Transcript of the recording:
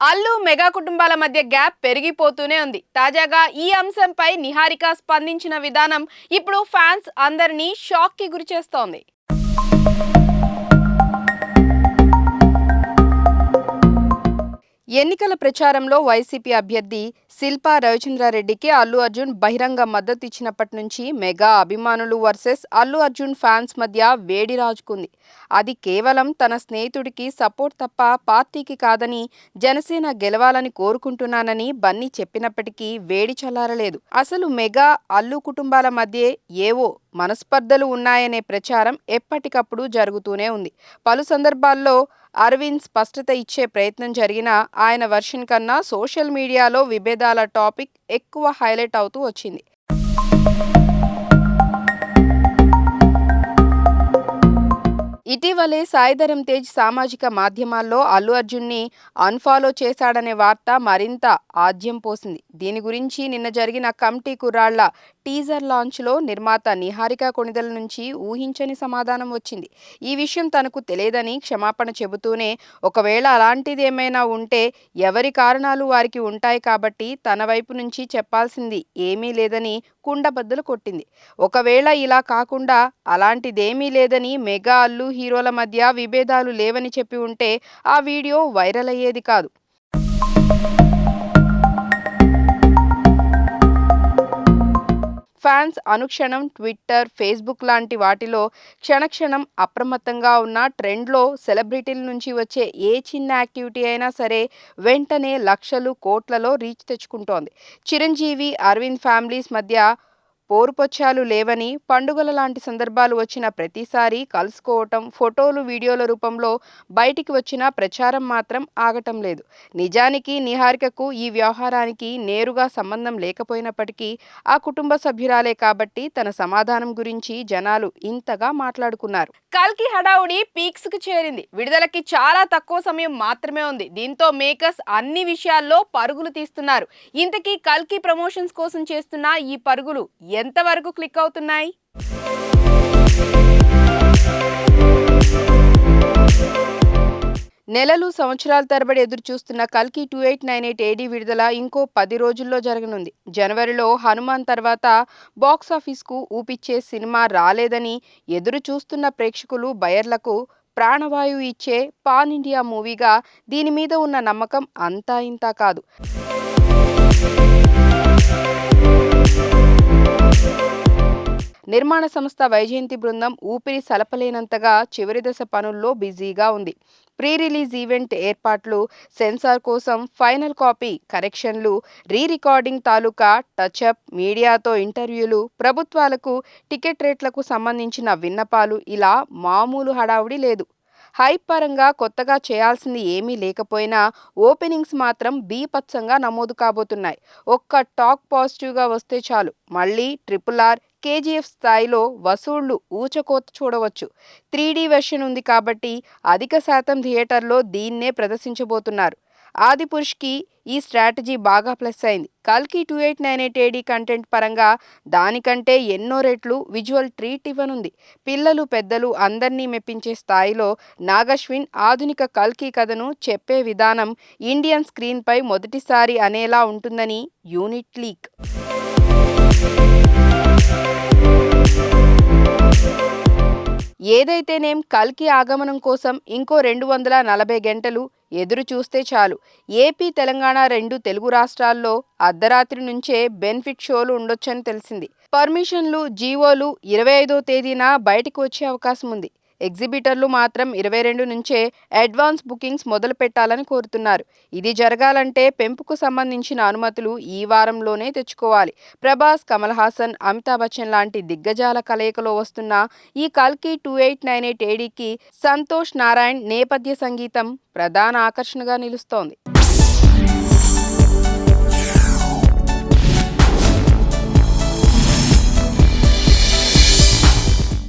Allu mega కుటుంబాల మధ్య gap పెరిగిపోతూనే ఉంది. తాజాగా ఈ అంశంపై నిహారిక స్పందించిన విధానం ఇప్పుడు ఫ్యాన్స్ అందరినీ షాక్ కి గురిచేస్తోంది. ఎన్నికల ప్రచారంలో వైసీపీ అభ్యర్థి శిల్పా రవిచంద్రారెడ్డికి అల్లు అర్జున్ బహిరంగ మద్దతు ఇచ్చినప్పటి నుంచి మెగా అభిమానులు వర్సెస్ అల్లు అర్జున్ ఫ్యాన్స్ మధ్య వేడి రాజుకుంది. అది కేవలం తన స్నేహితుడికి సపోర్ట్ తప్ప పార్టీకి కాదని, జనసేన గెలవాలని కోరుకుంటున్నానని బన్నీ చెప్పినప్పటికీ వేడి చల్లారలేదు. అసలు మెగా అల్లు కుటుంబాల మధ్య ఏవో మనస్పర్ధలు ఉన్నాయనే ప్రచారం ఎప్పటికప్పుడు జరుగుతూనే ఉంది. పలు సందర్భాల్లో అరవింద్ స్పష్టత ఇచ్చే ప్రయత్నం జరిగినా ఆయన వర్షన్ కన్నా సోషల్ మీడియాలో విభేదాల టాపిక్ ఎక్కువ హైలైట్ అవుతూ వచ్చింది. ఇటీవలే సాయి ధరమ్ తేజ్ సామాజిక మాధ్యమాల్లో అల్లు అర్జున్ని అన్ఫాలో చేశాడనే వార్త మరింత ఆజ్యం పోసింది. దీని గురించి నిన్న జరిగిన కమిటీ కుర్రాళ్ల టీజర్ లాంచ్లో నిర్మాత నిహారిక కొణిదెల నుంచి ఊహించని సమాధానం వచ్చింది. ఈ విషయం తనకు తెలియదని క్షమాపణ చెబుతూనే, ఒకవేళ అలాంటిదేమైనా ఉంటే ఎవరి కారణాలు వారికి ఉంటాయి కాబట్టి తన వైపు నుంచి చెప్పాల్సింది ఏమీ లేదని కుండబద్దలు కొట్టింది. ఒకవేళ ఇలా కాకుండా అలాంటిదేమీ లేదని మెగా అల్లు హీరోల మధ్య విభేదాలు లేవని చెప్పి ఉంటే ఆ వీడియో వైరల్ అయ్యేది కాదు. ఫ్యాన్స్ అనుక్షణం ట్విట్టర్, ఫేస్బుక్ లాంటి వాటిలో క్షణక్షణం అప్రమత్తంగా ఉన్న ట్రెండ్లో సెలబ్రిటీల నుంచి వచ్చే ఏ చిన్న యాక్టివిటీ అయినా సరే వెంటనే లక్షలు, కోట్లలో రీచ్ తెచ్చుకుంటోంది. చిరంజీవి, అరవింద్ ఫ్యామిలీస్ మధ్య పోరుపొచ్చాలు లేవని, పండుగల లాంటి సందర్భాలు వచ్చిన ప్రతిసారి కలుసుకోవటం ఫోటోలు, వీడియోల రూపంలో బయటికి వచ్చిన ప్రచారం మాత్రం ఆగటం లేదు. నిజానికి నిహారికకు ఈ వ్యవహారానికి నేరుగా సంబంధం లేకపోయినప్పటికీ ఆ కుటుంబ సభ్యురాలే కాబట్టి తన సమాధానం గురించి జనాలు ఇంతగా మాట్లాడుకున్నారు. కల్కి హడావుడి పీక్స్ కు చేరింది. విడుదలకి చాలా తక్కువ సమయం మాత్రమే ఉంది. దీంతో మేకర్స్ అన్ని విషయాల్లో పరుగులు తీస్తున్నారు. ఇంతకీ కల్కి ప్రమోషన్స్ కోసం చేస్తున్న ఈ పరుగులు ఎంతవరకు క్లిక్ అవుతున్నాయి? నెలలు, సంవత్సరాల తరబడి ఎదురు చూస్తున్న కల్కి 2898 ఏడీ విడుదల ఇంకో 10 రోజుల్లో జరగనుంది. జనవరిలో హనుమాన్ తర్వాత బాక్సాఫీస్కు ఊపిచ్చే సినిమా రాలేదని ఎదురు చూస్తున్న ప్రేక్షకులు, బయర్లకు ప్రాణవాయువు ఇచ్చే పాన్ ఇండియా మూవీగా దీని మీద ఉన్న నమ్మకం అంతా ఇంతా కాదు. నిర్మాణ సంస్థ వైజయంతి బృందం ఊపిరి సలపలేనంతగా చివరి దశ పనుల్లో బిజీగా ఉంది. ప్రీ రిలీజ్ ఈవెంట్ ఏర్పాట్లు, సెన్సార్ కోసం ఫైనల్ కాపీ కరెక్షన్లు, రీ రికార్డింగ్ తాలూకా టచ్అప్, మీడియాతో ఇంటర్వ్యూలు, ప్రభుత్వాలకు టికెట్ రేట్లకు సంబంధించిన విన్నపాలు, ఇలా మామూలు హడావుడి లేదు. హైప్ పరంగా కొత్తగా చేయాల్సింది ఏమీ లేకపోయినా ఓపెనింగ్స్ మాత్రం బీభత్సంగా నమోదు కాబోతున్నాయి. ఒక్క టాక్ పాజిటివ్గా వస్తే చాలు మళ్ళీ RRR, కేజీఎఫ్ స్థాయిలో వసూళ్లు ఊచకోత చూడవచ్చు. 3D వెర్షన్ ఉంది కాబట్టి అధిక శాతం థియేటర్లో దీన్నే ప్రదర్శించబోతున్నారు. ఆదిపురుష్కి ఈ స్ట్రాటజీ బాగా ప్లస్ అయింది. కల్కి 2898 ఏడీ కంటెంట్ పరంగా దానికంటే ఎన్నో రెట్లు విజువల్ ట్రీట్ ఇవ్వనుంది. పిల్లలు, పెద్దలు అందర్నీ మెప్పించే స్థాయిలో నాగశ్విన్ ఆధునిక కల్కి కథను చెప్పే విధానం ఇండియన్ స్క్రీన్పై మొదటిసారి అనేలా ఉంటుందని యూనిట్ లీక్. ఏదైతేనేం కల్కి ఆగమనం కోసం ఇంకో 240 గంటలు ఎదురు చూస్తే చాలు. ఏపీ, తెలంగాణ రెండు తెలుగు రాష్ట్రాల్లో అర్ధరాత్రి నుంచే బెనిఫిట్ షోలు ఉండొచ్చని తెలిసింది. పర్మిషన్లు, జీవోలు 25వ తేదీన బయటకు వచ్చే అవకాశం ఉంది. ఎగ్జిబిటర్లు మాత్రం 22 నుంచే అడ్వాన్స్ బుకింగ్స్ మొదలు పెట్టాలని కోరుతున్నారు. ఇది జరగాలంటే పెంపుకు సంబంధించిన అనుమతులు ఈ వారంలోనే తెచ్చుకోవాలి. ప్రభాస్, కమల్ హాసన్, అమితాబ్ బచ్చన్ లాంటి దిగ్గజాల కలయికలో వస్తున్న ఈ కల్కి 2898 ఏడీకి సంతోష్ నారాయణ్ నేపథ్య సంగీతం ప్రధాన ఆకర్షణగా నిలుస్తోంది.